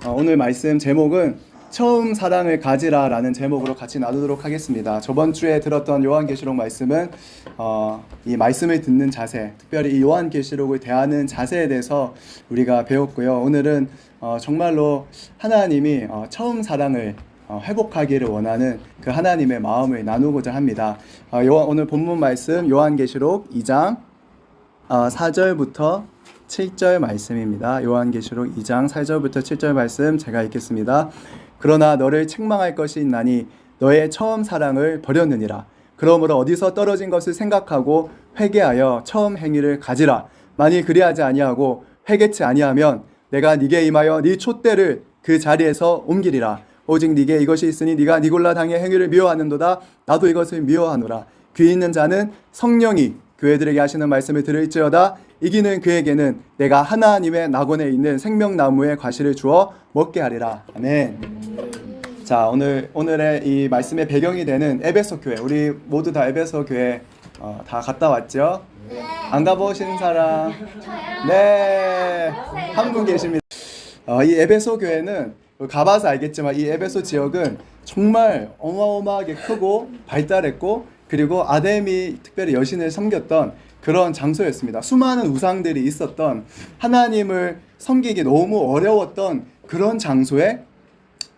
오늘 말씀 제목은 처음 사랑을 가지라라는 제목으로 같이 나누도록 하겠습니다. 저번 주에 들었던 요한계시록 말씀은 이 말씀을 듣는 자세, 특별히 이 요한계시록을 대하는 자세에 대해서 우리가 배웠고요. 오늘은 정말로 하나님이 처음 사랑을 회복하기를 원하는 그 하나님의 마음을 나누고자 합니다. 오늘 본문 말씀 요한계시록 2장 4절부터 7절 말씀입니다. 요한계시록 2장 4절부터 7절 말씀 제가 읽겠습니다. 그러나 너를 책망할 것이 있나니 너의 처음 사랑을 버렸느니라. 그러므로 어디서 떨어진 것을 생각하고 회개하여 처음 행위를 가지라. 만일 그리하지 아니하고 회개치 아니하면 내가 네게 임하여 네 촛대를 그 자리에서 옮기리라. 오직 네게 이것이 있으니 네가 니골라 당의 행위를 미워하는도다. 나도 이것을 미워하노라. 귀 있는 자는 성령이 교회들에게 하시는 말씀을 들을지어다. 이기는 그에게는 내가 하나님의 낙원에 있는 생명나무의 과실을 주어 먹게 하리라. 아멘. 자, 오늘의 이 말씀의 배경이 되는 에베소 교회, 우리 모두 다 에베소 교회 다 갔다 왔죠? 네. 안 가보신 사람? 저요. 네, 한 분 계십니다. 이 에베소 교회는 가봐서 알겠지만 이 에베소 지역은 정말 어마어마하게 크고 발달했고, 그리고 아데미 특별히 여신을 섬겼던 그런 장소였습니다. 수많은 우상들이 있었던, 하나님을 섬기기 너무 어려웠던 그런 장소에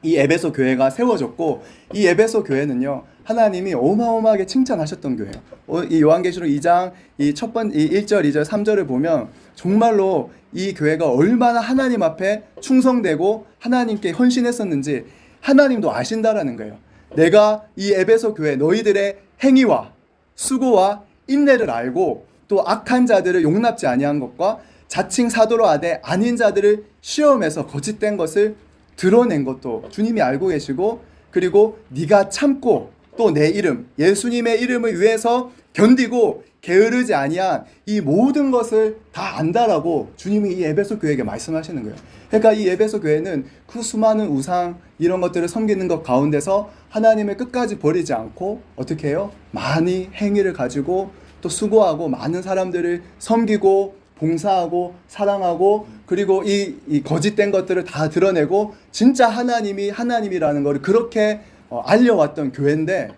이 에베소 교회가 세워졌고, 이 에베소 교회는요, 하나님이 어마어마하게 칭찬하셨던 교회예요. 이 요한계시록 2장 이 1절, 2절, 3절을 보면 정말로 이 교회가 얼마나 하나님 앞에 충성되고 하나님께 헌신했었는지 하나님도 아신다라는 거예요. 내가 이 에베소 교회 너희들의 행위와 수고와 인내를 알고 또 악한 자들을 용납지 아니한 것과 자칭 사도로 하되 아닌 자들을 시험해서 거짓된 것을 드러낸 것도 주님이 알고 계시고, 그리고 네가 참고 또 내 이름 예수님의 이름을 위해서 견디고 게으르지 아니한 이 모든 것을 다 안다라고 주님이 이 에베소 교회에게 말씀하시는 거예요. 그러니까 이 에베소 교회는 그 수많은 우상 이런 것들을 섬기는 것 가운데서 하나님을 끝까지 버리지 않고 어떻게 해요? 많이 행위를 가지고 또 수고하고 많은 사람들을 섬기고 봉사하고 사랑하고, 그리고 이 거짓된 것들을 다 드러내고 진짜 하나님이 하나님이라는 것을 그렇게 알려왔던 교회인데,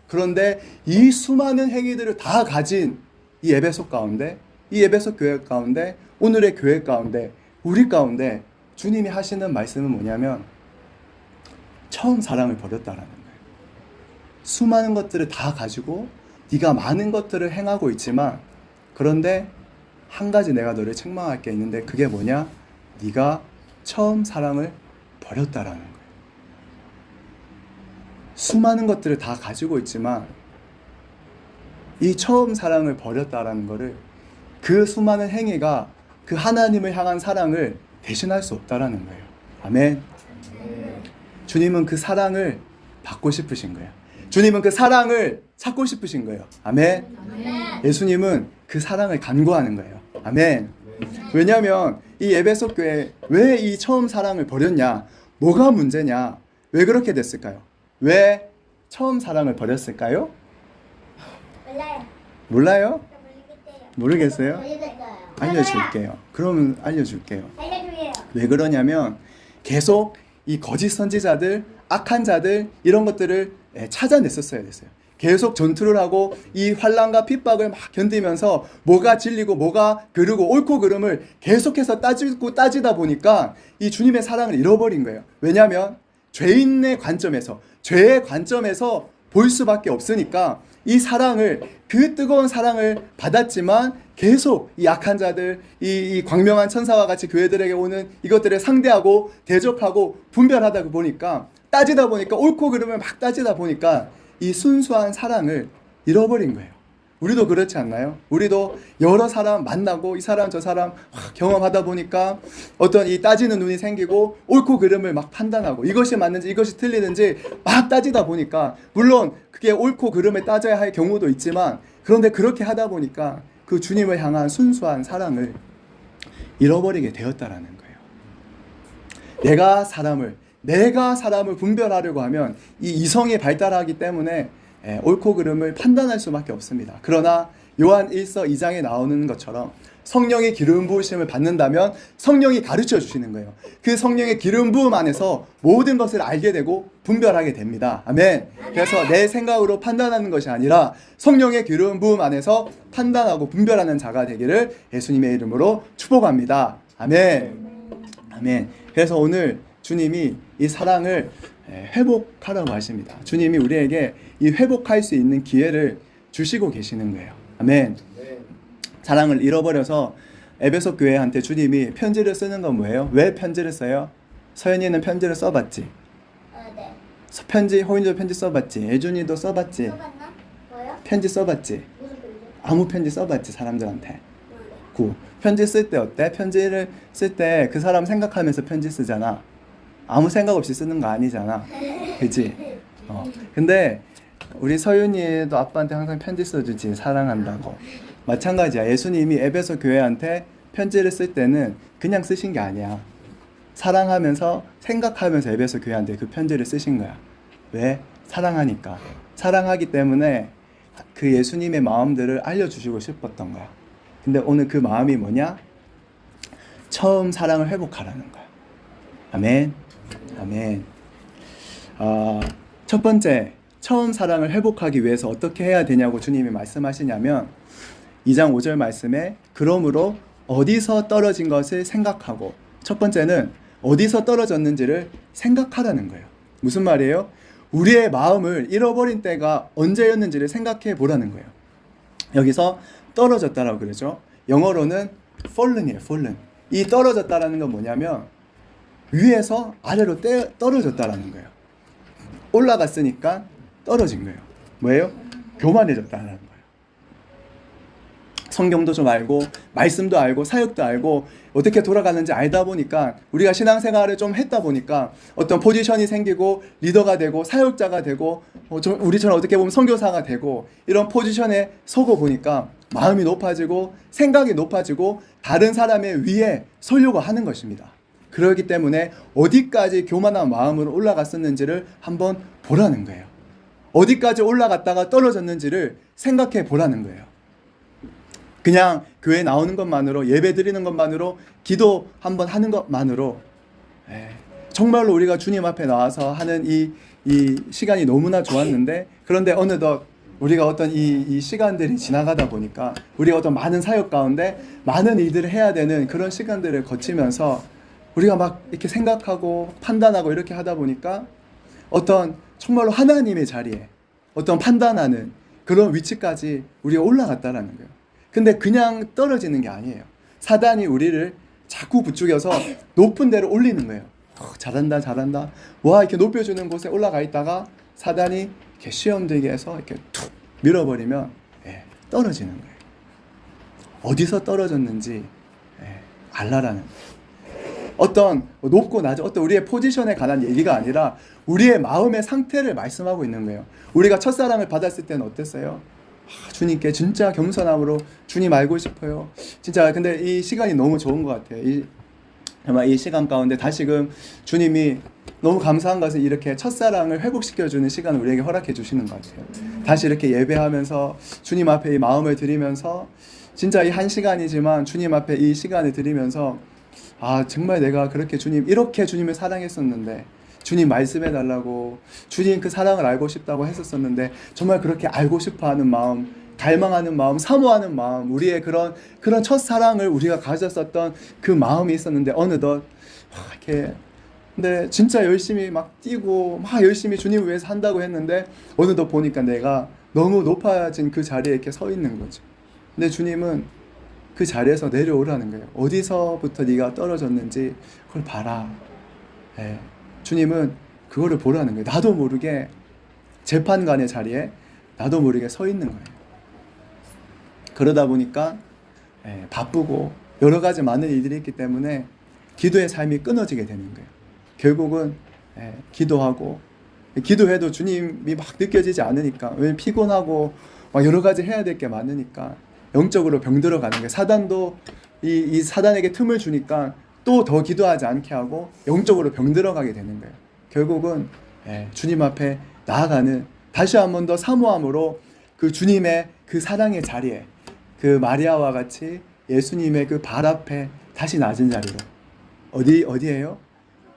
그런데 이 수많은 행위들을 다 가진 이 에베소 가운데, 이 에베소 교회 가운데, 오늘의 교회 가운데, 우리 가운데 주님이 하시는 말씀은 뭐냐면 처음 사랑을 버렸다라는 거예요. 수많은 것들을 다 가지고 네가 많은 것들을 행하고 있지만, 그런데 한 가지 내가 너를 책망할 게 있는데 그게 뭐냐? 네가 처음 사랑을 버렸다라는 거예요. 수많은 것들을 다 가지고 있지만 이 처음 사랑을 버렸다라는 거를, 그 수많은 행위가 그 하나님을 향한 사랑을 대신할 수 없다라는 거예요. 아멘. 주님은 그 사랑을 받고 싶으신 거예요. 주님은 그 사랑을 찾고 싶으신 거예요. 아멘. 예수님은 그 사랑을 간구하는 거예요. 아멘. 왜냐하면 이 에베소 교회 왜 이 처음 사랑을 버렸냐? 뭐가 문제냐? 왜 그렇게 됐을까요? 왜 처음 사랑을 버렸을까요? 몰라요. 몰라요? 모르겠대요. 모르겠어요? 알려줄게요. 그러면 알려줄게요. 알려줘요. 왜 그러냐면 계속 이 거짓 선지자들, 악한 자들 이런 것들을 찾아냈었어야 됐어요. 계속 전투를 하고 이 환난과 핍박을 막 견디면서 뭐가 진리고 뭐가 그르고 옳고 그름을 계속해서 따지다 보니까 이 주님의 사랑을 잃어버린 거예요. 왜냐하면 죄인의 관점에서, 죄의 관점에서 볼 수밖에 없으니까 이 사랑을, 그 뜨거운 사랑을 받았지만 계속 이 약한 자들, 이 광명한 천사와 같이 교회들에게 오는 이것들을 상대하고 대적하고 분별하다 보니까, 따지다 보니까, 옳고 그름을 막 따지다 보니까 이 순수한 사랑을 잃어버린 거예요. 우리도 그렇지 않나요? 우리도 여러 사람 만나고 이 사람 저 사람 경험하다 보니까 어떤 이 따지는 눈이 생기고 옳고 그름을 막 판단하고 이것이 맞는지 이것이 틀리는지 막 따지다 보니까, 물론 그게 옳고 그름을 따져야 할 경우도 있지만, 그런데 그렇게 하다 보니까 그 주님을 향한 순수한 사랑을 잃어버리게 되었다라는 거예요. 내가 사람을 분별하려고 하면 이 이성이 발달하기 때문에 옳고 그름을 판단할 수밖에 없습니다. 그러나 요한 1서 2장에 나오는 것처럼 성령의 기름 부으심을 받는다면 성령이 가르쳐 주시는 거예요. 그 성령의 기름 부음 안에서 모든 것을 알게 되고 분별하게 됩니다. 아멘. 그래서 내 생각으로 판단하는 것이 아니라 성령의 기름 부음 안에서 판단하고 분별하는 자가 되기를 예수님의 이름으로 축복합니다. 아멘. 아멘. 그래서 오늘 주님이 이 사랑을 회복하라고 하십니다. 주님이 우리에게 이 회복할 수 있는 기회를 주시고 계시는 거예요. 아멘. 사랑을 잃어버려서 에베소 교회한테 주님이 편지를 쓰는 건 뭐예요? 왜 편지를 써요? 서연이는 편지를 써봤지? 네. 호인도 편지 써봤지? 예준이도 써봤지? 써봤나? 뭐요? 편지 써봤지? 무슨 편지? 아무 편지 써봤지 사람들한테. 네. 구. 편지 쓸 때 어때? 편지를 쓸 때 그 사람 생각하면서 편지 쓰잖아. 아무 생각 없이 쓰는 거 아니잖아. 그치? 근데 우리 서윤이도 아빠한테 항상 편지 써주지. 사랑한다고. 마찬가지야. 예수님이 에베소 교회한테 편지를 쓸 때는 그냥 쓰신 게 아니야. 사랑하면서 생각하면서 에베소 교회한테 그 편지를 쓰신 거야. 왜? 사랑하니까. 사랑하기 때문에 그 예수님의 마음들을 알려주시고 싶었던 거야. 근데 오늘 그 마음이 뭐냐? 처음 사랑을 회복하라는 거야. 아멘. 아멘. 첫 번째, 처음 사랑을 회복하기 위해서 어떻게 해야 되냐고 주님이 말씀하시냐면 2장 5절 말씀에 그러므로 어디서 떨어진 것을 생각하고, 첫 번째는 어디서 떨어졌는지를 생각하라는 거예요. 무슨 말이에요? 우리의 마음을 잃어버린 때가 언제였는지를 생각해 보라는 거예요. 여기서 떨어졌다라고 그러죠. 영어로는 fallen이에요. fallen. 이 떨어졌다라는 건 뭐냐면 위에서 아래로 떨어졌다라는 거예요. 올라갔으니까 떨어진 거예요. 뭐예요? 교만해졌다라는 거예요. 성경도 좀 알고 말씀도 알고 사역도 알고 어떻게 돌아가는지 알다 보니까 우리가 신앙생활을 좀 했다 보니까 어떤 포지션이 생기고 리더가 되고 사역자가 되고 우리처럼 어떻게 보면 선교사가 되고 이런 포지션에 서고 보니까 마음이 높아지고 생각이 높아지고 다른 사람의 위에 서려고 하는 것입니다. 그렇기 때문에 어디까지 교만한 마음으로 올라갔었는지를 한번 보라는 거예요. 어디까지 올라갔다가 떨어졌는지를 생각해 보라는 거예요. 그냥 교회 나오는 것만으로, 예배 드리는 것만으로, 기도 한번 하는 것만으로 정말로 우리가 주님 앞에 나와서 하는 이 시간이 너무나 좋았는데, 그런데 어느덧 우리가 어떤 이 시간들이 지나가다 보니까 우리가 어떤 많은 사역 가운데 많은 일들을 해야 되는 그런 시간들을 거치면서 우리가 막 이렇게 생각하고 판단하고 이렇게 하다 보니까 어떤 정말로 하나님의 자리에 어떤 판단하는 그런 위치까지 우리가 올라갔다라는 거예요. 근데 그냥 떨어지는 게 아니에요. 사단이 우리를 자꾸 부추겨서 높은 데로 올리는 거예요. 잘한다 잘한다. 와, 이렇게 높여주는 곳에 올라가 있다가 사단이 이렇게 시험 들게 해서 이렇게 툭 밀어버리면 떨어지는 거예요. 어디서 떨어졌는지 알라라는 거예요. 어떤 높고 낮은 어떤 우리의 포지션에 관한 얘기가 아니라 우리의 마음의 상태를 말씀하고 있는 거예요. 우리가 첫사랑을 받았을 때는 어땠어요? 주님께 진짜 겸손함으로 주님 알고 싶어요. 진짜 근데 이 시간이 너무 좋은 것 같아요. 정말 이 시간 가운데 다시금 주님이 너무 감사한 것은 이렇게 첫사랑을 회복시켜주는 시간을 우리에게 허락해 주시는 것 같아요. 다시 이렇게 예배하면서 주님 앞에 이 마음을 드리면서 진짜 이 한 시간이지만 주님 앞에 이 시간을 드리면서 정말 내가 그렇게 이렇게 주님을 사랑했었는데, 주님 말씀해 달라고, 주님 그 사랑을 알고 싶다고 했었었는데 정말 그렇게 알고 싶어하는 마음, 갈망하는 마음, 사모하는 마음, 우리의 그런 첫사랑을 우리가 가졌었던 그 마음이 있었는데 어느덧 이렇게 근데 진짜 열심히 막 뛰고 막 열심히 주님을 위해서 한다고 했는데 어느덧 보니까 내가 너무 높아진 그 자리에 이렇게 서 있는 거죠. 근데 주님은 그 자리에서 내려오라는 거예요. 어디서부터 네가 떨어졌는지 그걸 봐라. 주님은 그거를 보라는 거예요. 나도 모르게 재판관의 자리에 나도 모르게 서 있는 거예요. 그러다 보니까 바쁘고 여러 가지 많은 일들이 있기 때문에 기도의 삶이 끊어지게 되는 거예요. 결국은 기도하고 기도해도 주님이 막 느껴지지 않으니까, 왜냐면 피곤하고 막 여러 가지 해야 될 게 많으니까 영적으로 병들어 가는 거예요. 사단도 이 사단에게 틈을 주니까 또 더 기도하지 않게 하고 영적으로 병들어 가게 되는 거예요. 결국은 주님 앞에 나아가는, 다시 한 번 더 사모함으로 그 주님의 그 사랑의 자리에 그 마리아와 같이 예수님의 그 발 앞에 다시 낮은 자리로. 어디예요?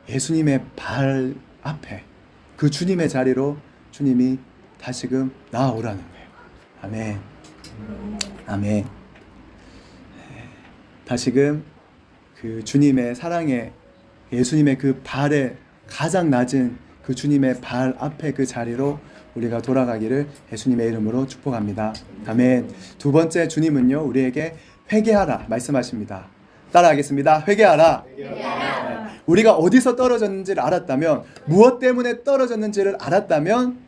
예수님의 발 앞에 그 주님의 자리로 주님이 다시금 나아오라는 거예요. 아멘. 아멘. 다시금 그 주님의 사랑에 예수님의 그 발에 가장 낮은 그 주님의 발 앞에 그 자리로 우리가 돌아가기를 예수님의 이름으로 축복합니다. 아멘. 두 번째, 주님은요 우리에게 회개하라 말씀하십니다. 따라하겠습니다. 회개하라. 회개하라. 우리가 어디서 떨어졌는지를 알았다면, 무엇 때문에 떨어졌는지를 알았다면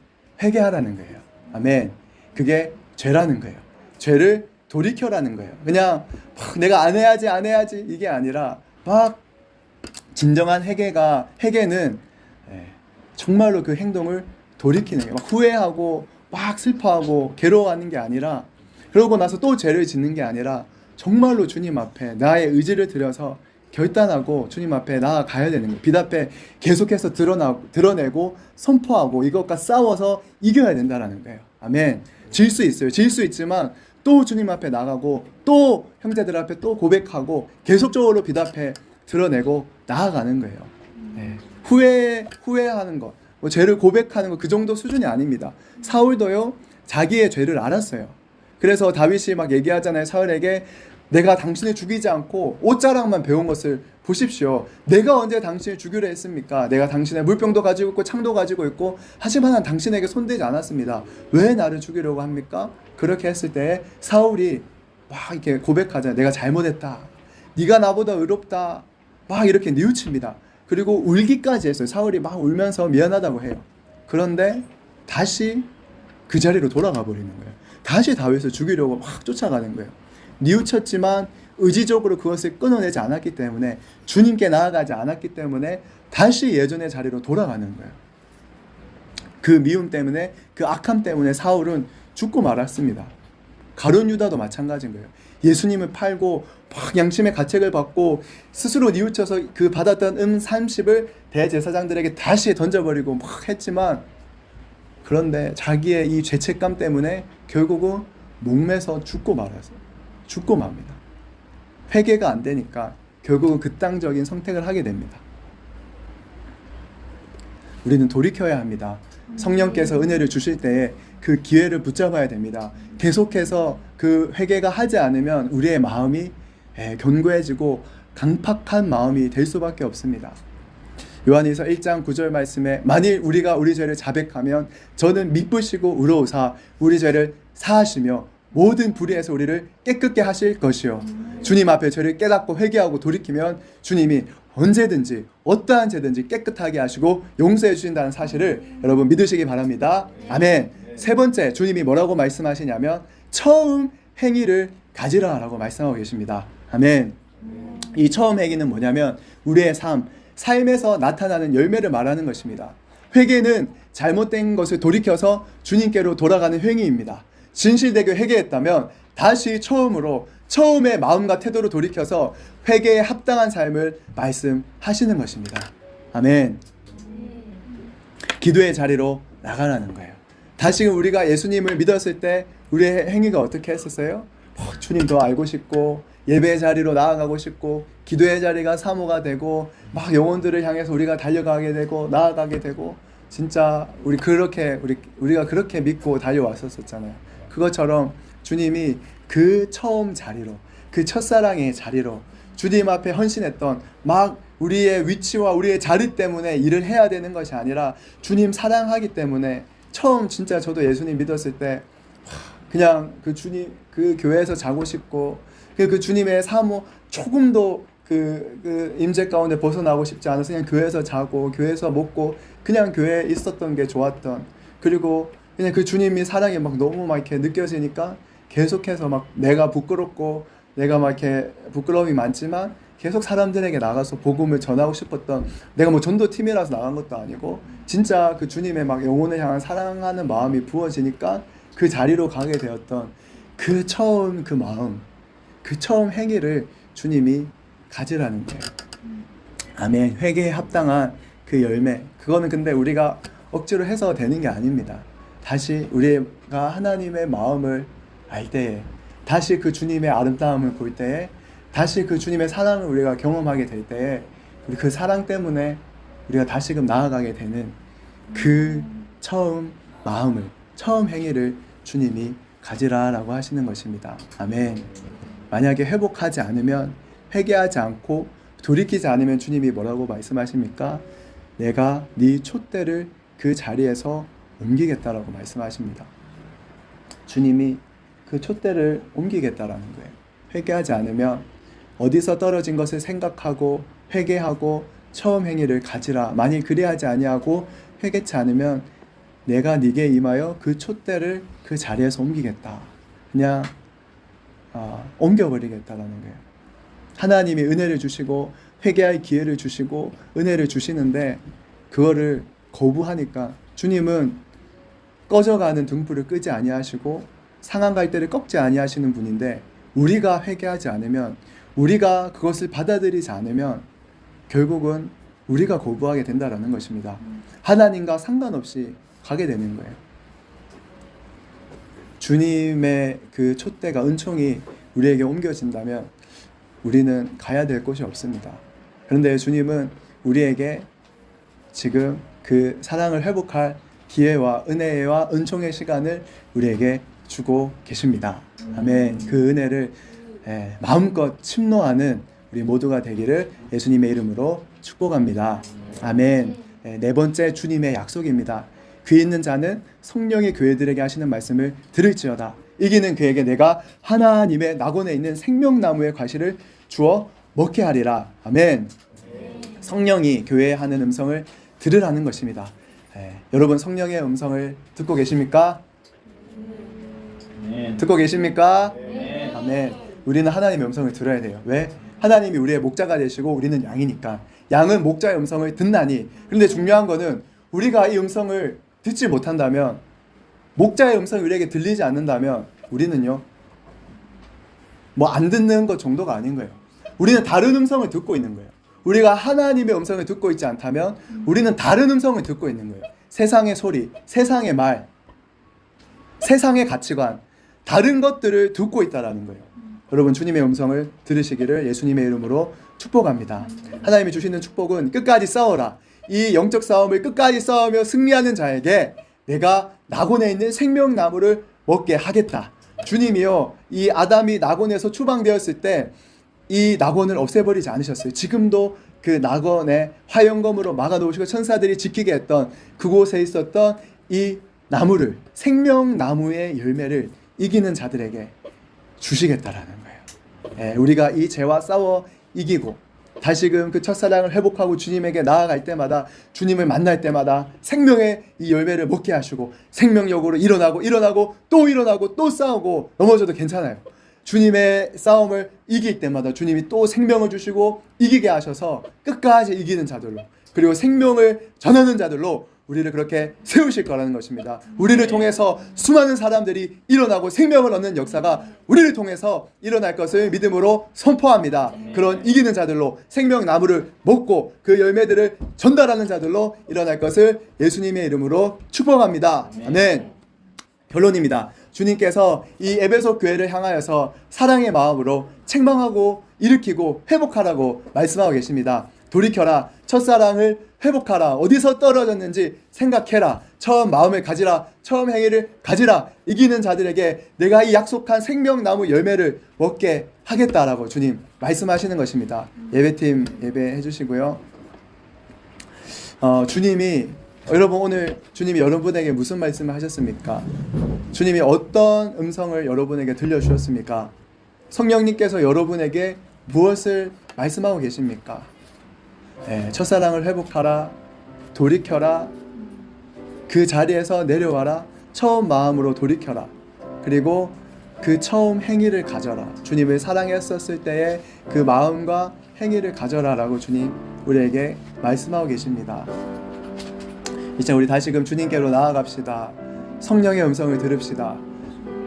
회개하라는 거예요. 아멘. 그게 죄라는 거예요. 죄를 돌이켜라는 거예요. 그냥 내가 안 해야지 이게 아니라 막 진정한 회개는 정말로 그 행동을 돌이키는 거예요. 막 후회하고 막 슬퍼하고 괴로워하는 게 아니라, 그러고 나서 또 죄를 짓는 게 아니라 정말로 주님 앞에 나의 의지를 들여서 결단하고 주님 앞에 나아가야 되는 거예요. 빛 앞에 계속해서 드러내고 선포하고 이것과 싸워서 이겨야 된다는 거예요. 아멘. 질 수 있어요. 질 수 있지만 또 주님 앞에 나가고 또 형제들 앞에 또 고백하고 계속적으로 빛 앞에 드러내고 나아가는 거예요. 네. 후회하는 것, 뭐 죄를 고백하는 것, 그 정도 수준이 아닙니다. 사울도요 자기의 죄를 알았어요. 그래서 다윗이 막 얘기하잖아요. 사울에게 내가 당신을 죽이지 않고 옷자락만 배운 것을 보십시오. 내가 언제 당신을 죽이려 했습니까? 내가 당신의 물병도 가지고 있고 창도 가지고 있고 하지만 난 당신에게 손대지 않았습니다. 왜 나를 죽이려고 합니까? 그렇게 했을 때 사울이 막 이렇게 고백하잖아요. 내가 잘못했다. 네가 나보다 의롭다. 막 이렇게 뉘우칩니다. 그리고 울기까지 했어요. 사울이 막 울면서 미안하다고 해요. 그런데 다시 그 자리로 돌아가 버리는 거예요. 다시 다윗을 죽이려고 막 쫓아가는 거예요. 뉘우쳤지만 의지적으로 그것을 끊어내지 않았기 때문에, 주님께 나아가지 않았기 때문에 다시 예전의 자리로 돌아가는 거예요. 그 미움 때문에, 그 악함 때문에 사울은 죽고 말았습니다. 가룟 유다도 마찬가지인 거예요. 예수님을 팔고 막 양심의 가책을 받고 스스로 뉘우쳐서 그 받았던 30을 대제사장들에게 다시 던져버리고 막 했지만, 그런데 자기의 이 죄책감 때문에 결국은 목매서 죽고 맙니다. 회개가 안 되니까 결국은 그 땅적인 선택을 하게 됩니다. 우리는 돌이켜야 합니다. 성령께서 은혜를 주실 때에 그 기회를 붙잡아야 됩니다. 계속해서 그 회개가 하지 않으면 우리의 마음이 견고해지고 강팍한 마음이 될 수밖에 없습니다. 요한일서 1장 9절 말씀에 만일 우리가 우리 죄를 자백하면 저는 미쁘시고 의로우사 우리 죄를 사하시며 모든 불의에서 우리를 깨끗게 하실 것이요. 주님 앞에 죄를 깨닫고 회개하고 돌이키면 주님이 언제든지 어떠한 죄든지 깨끗하게 하시고 용서해 주신다는 사실을 여러분 믿으시기 바랍니다. 아멘. 세 번째, 주님이 뭐라고 말씀하시냐면 처음 행위를 가지라 라고 말씀하고 계십니다. 아멘. 이 처음 행위는 뭐냐면 우리의 삶에서 나타나는 열매를 말하는 것입니다. 회개는 잘못된 것을 돌이켜서 주님께로 돌아가는 행위입니다. 진실되게 회개했다면 다시 처음의 마음과 태도로 돌이켜서 회개에 합당한 삶을 말씀하시는 것입니다. 아멘. 기도의 자리로 나가라는 거예요. 다시금 우리가 예수님을 믿었을 때 우리의 행위가 어떻게 했었어요? 주님도 알고 싶고 예배의 자리로 나아가고 싶고 기도의 자리가 사모가 되고 막 영혼들을 향해서 우리가 달려가게 되고 나아가게 되고, 진짜 우리가 그렇게 믿고 달려왔었잖아요. 그것처럼 주님이 그 처음 자리로, 그 첫사랑의 자리로 주님 앞에 헌신했던, 막 우리의 위치와 우리의 자리 때문에 일을 해야 되는 것이 아니라 주님 사랑하기 때문에, 처음 진짜 저도 예수님 믿었을 때 그냥 그 교회에서 자고 싶고 그 주님의 사모 조금도 그 임재 가운데 벗어나고 싶지 않아서 그냥 교회에서 자고 교회에서 먹고 그냥 교회에 있었던 게 좋았던, 그리고 그냥 그 주님이 사랑이 막 너무 막 이렇게 느껴지니까 계속해서 막 내가 부끄럽고 내가 막 이렇게 부끄러움이 많지만 계속 사람들에게 나가서 복음을 전하고 싶었던, 내가 뭐 전도팀이라서 나간 것도 아니고 진짜 그 주님의 막 영혼을 향한 사랑하는 마음이 부어지니까 그 자리로 가게 되었던 그 처음 그 마음, 그 처음 행위를 주님이 가지라는 거예요. 아멘. 회개에 합당한 그 열매, 그거는 근데 우리가 억지로 해서 되는 게 아닙니다. 다시 우리가 하나님의 마음을 알 때에, 다시 그 주님의 아름다움을 볼 때에 다시 그 주님의 사랑을 우리가 경험하게 될 때에 그 사랑 때문에 우리가 다시금 나아가게 되는 그 처음 마음을, 처음 행위를 주님이 가지라라고 하시는 것입니다. 아멘. 만약에 회복하지 않으면, 회개하지 않고 돌이키지 않으면 주님이 뭐라고 말씀하십니까? 내가 네 촛대를 그 자리에서 옮기겠다라고 말씀하십니다. 주님이 그 촛대를 옮기겠다라는 거예요. 회개하지 않으면 어디서 떨어진 것을 생각하고 회개하고 처음 행위를 가지라. 만일 그리하지 아니하고 회개치 않으면 내가 네게 임하여 그 촛대를 그 자리에서 옮기겠다. 그냥 옮겨버리겠다라는 거예요. 하나님이 은혜를 주시고 회개할 기회를 주시고 은혜를 주시는데 그거를 거부하니까 주님은 꺼져가는 등불을 끄지 아니하시고 상한 갈대를 꺾지 아니하시는 분인데, 우리가 회개하지 않으면, 우리가 그것을 받아들이지 않으면 결국은 우리가 거부하게 된다라는 것입니다. 하나님과 상관없이 가게 되는 거예요. 주님의 그 촛대가, 은총이 우리에게 옮겨진다면 우리는 가야 될 곳이 없습니다. 그런데 주님은 우리에게 지금 그 사랑을 회복할 기회와 은혜와 은총의 시간을 우리에게 주고 계십니다. 아멘. 그 은혜를 마음껏 침노하는 우리 모두가 되기를 예수님의 이름으로 축복합니다. 아멘. 네 번째, 주님의 약속입니다. 귀 있는 자는 성령이 교회들에게 하시는 말씀을 들을지어다. 이기는 그에게 내가 하나님의 낙원에 있는 생명나무의 과실을 주어 먹게 하리라. 아멘. 성령이 교회에 하는 음성을 들으라는 것입니다. 여러분, 성령의 음성을 듣고 계십니까? 듣고 계십니까? 아멘. 우리는 하나님의 음성을 들어야 돼요. 왜? 하나님이 우리의 목자가 되시고 우리는 양이니까. 양은 목자의 음성을 듣나니. 그런데 중요한 거는 우리가 이 음성을 듣지 못한다면, 목자의 음성이 우리에게 들리지 않는다면 우리는요, 뭐 안 듣는 것 정도가 아닌 거예요. 우리는 다른 음성을 듣고 있는 거예요. 우리가 하나님의 음성을 듣고 있지 않다면 우리는 다른 음성을 듣고 있는 거예요. 세상의 소리, 세상의 말, 세상의 가치관, 다른 것들을 듣고 있다라는 거예요. 여러분, 주님의 음성을 들으시기를 예수님의 이름으로 축복합니다. 하나님이 주시는 축복은 끝까지 싸워라. 이 영적 싸움을 끝까지 싸우며 승리하는 자에게 내가 낙원에 있는 생명나무를 먹게 하겠다. 주님이요, 이 아담이 낙원에서 추방되었을 때 이 낙원을 없애버리지 않으셨어요. 지금도 그 낙원에 화영검으로 막아놓으시고 천사들이 지키게 했던 그곳에 있었던 이 나무를, 생명나무의 열매를 이기는 자들에게 주시겠다라는 거예요. 우리가 이 죄와 싸워 이기고 다시금 그 첫사랑을 회복하고 주님에게 나아갈 때마다, 주님을 만날 때마다 생명의 이 열매를 먹게 하시고 생명력으로 일어나고 또 싸우고 넘어져도 괜찮아요. 주님의 싸움을 이길 때마다 주님이 또 생명을 주시고 이기게 하셔서 끝까지 이기는 자들로, 그리고 생명을 전하는 자들로 우리를 그렇게 세우실 거라는 것입니다. 우리를 통해서 수많은 사람들이 일어나고 생명을 얻는 역사가 우리를 통해서 일어날 것을 믿음으로 선포합니다. 그런 이기는 자들로, 생명나무를 먹고 그 열매들을 전달하는 자들로 일어날 것을 예수님의 이름으로 축복합니다. 아멘. 결론입니다. 주님께서 이 에베소 교회를 향하여서 사랑의 마음으로 책망하고 일으키고 회복하라고 말씀하고 계십니다. 돌이켜라. 첫사랑을 회복하라. 어디서 떨어졌는지 생각해라. 처음 마음을 가지라. 처음 행위를 가지라. 이기는 자들에게 내가 이 약속한 생명나무 열매를 먹게 하겠다라고 주님 말씀하시는 것입니다. 예배팀 예배해 주시고요. 주님이, 여러분, 오늘 주님이 여러분에게 무슨 말씀을 하셨습니까? 주님이 어떤 음성을 여러분에게 들려주셨습니까? 성령님께서 여러분에게 무엇을 말씀하고 계십니까? 첫사랑을 회복하라, 돌이켜라, 그 자리에서 내려와라, 처음 마음으로 돌이켜라, 그리고 그 처음 행위를 가져라. 주님을 사랑했었을 때의 그 마음과 행위를 가져라라고 주님 우리에게 말씀하고 계십니다. 이제 우리 다시금 주님께로 나아갑시다. 성령의 음성을 들읍시다.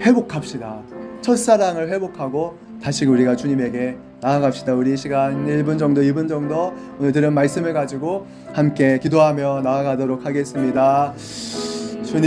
회복합시다. 첫사랑을 회복하고 다시 우리가 주님에게 나아갑시다. 우리 시간 1분 정도, 2분 정도 오늘 들은 말씀을 가지고 함께 기도하며 나아가도록 하겠습니다. 주님,